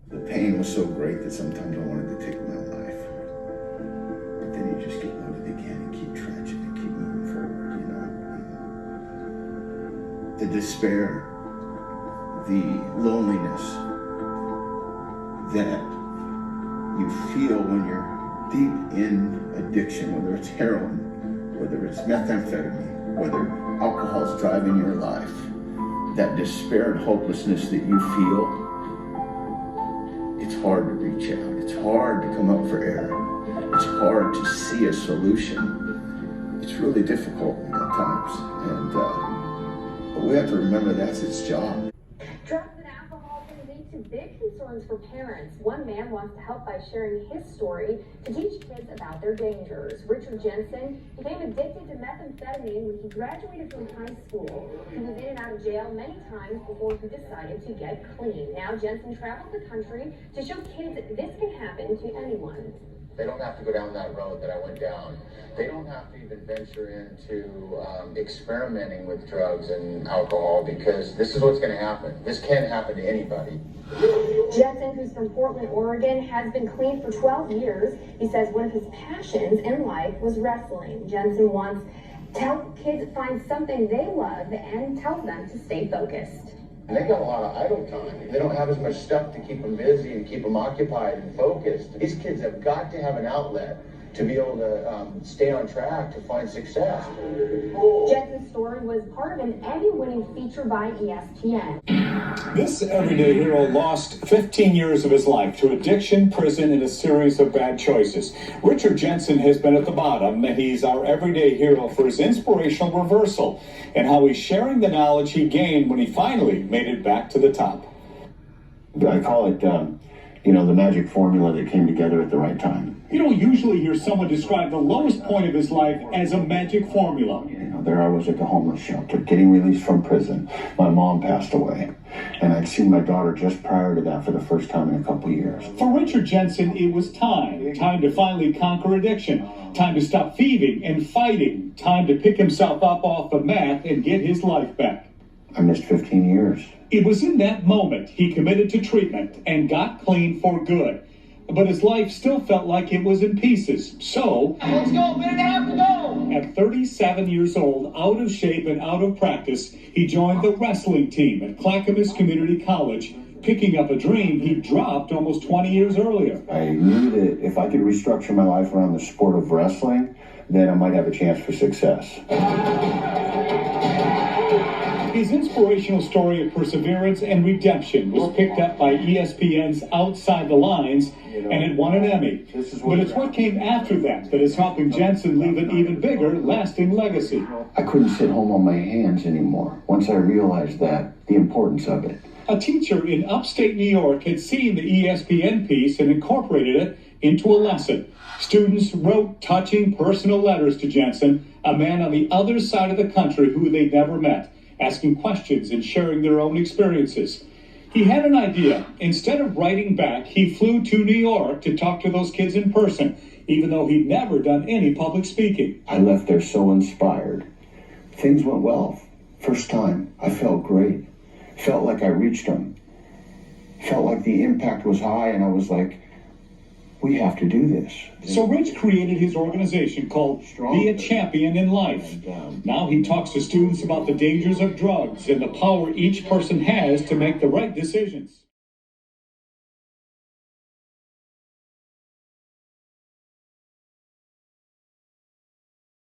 The pain was so great that sometimes I wanted to take my own life. But then you just get loaded again and keep trudging and keep moving forward, you know. The despair, the loneliness that you feel when you're deep in addiction, whether it's heroin, whether it's methamphetamine, whether alcohol's driving your life, that despair and hopelessness that you feel, it's hard to reach out. It's hard to come up for air. It's hard to see a solution. It's really difficult at times. But we have to remember that's its job. Drugs and alcohol can lead to big concerns for parents. One man wants to help by sharing his story to teach kids about their dangers. Richard Jensen became addicted to methamphetamine when he graduated from high school. He was in and out of jail many times before he decided to get clean. Now Jensen travels the country to show kids that this can happen to anyone. They don't have to go down that road that I went down. They don't have to even venture into experimenting with drugs and alcohol, because this is what's going to happen. This can happen to anybody. Jensen, who's from Portland, Oregon, has been clean for 12 years. He says one of his passions in life was wrestling. Jensen wants to help kids find something they love and tells them to stay focused. And they got a lot of idle time. They don't have as much stuff to keep them busy and keep them occupied and focused. These kids have got to have an outlet to be able to stay on track to find success. Jensen's story was part of an Emmy-winning feature by ESPN. This everyday hero lost 15 years of his life to addiction, prison, and a series of bad choices. Richard Jensen has been at the bottom. He's our everyday hero for his inspirational reversal and how he's sharing the knowledge he gained when he finally made it back to the top. I call it, the magic formula that came together at the right time. You don't usually hear someone describe the lowest point of his life as a magic formula. There I was at the homeless shelter, getting released from prison. My mom passed away, and I'd seen my daughter just prior to that for the first time in a couple years. For Richard Jensen, it was time to finally conquer addiction, time to stop thieving and fighting, time to pick himself up off the mat and get his life back. I missed 15 years. It was in that moment he committed to treatment and got clean for good. But his life still felt like it was in pieces. So, let's go, a minute and a half to go. At 37 years old, out of shape and out of practice, he joined the wrestling team at Clackamas Community College, picking up a dream he dropped almost 20 years earlier. I knew that if I could restructure my life around the sport of wrestling, then I might have a chance for success. His inspirational story of perseverance and redemption was picked up by ESPN's Outside the Lines, and it won an Emmy. But it's what came after that is helping Jensen leave an even bigger, lasting legacy. I couldn't sit home on my hands anymore once I realized the importance of it. A teacher in upstate New York had seen the ESPN piece and incorporated it into a lesson. Students wrote touching personal letters to Jensen, a man on the other side of the country who they'd never met, asking questions and sharing their own experiences. He had an idea. Instead of writing back, he flew to New York to talk to those kids in person, even though he'd never done any public speaking. I left there so inspired. Things went well. First time, I felt great. Felt like I reached them. Felt like the impact was high, and I was like, we have to do this. So Rich created his organization called Be a Champion in Life. Now he talks to students about the dangers of drugs and the power each person has to make the right decisions.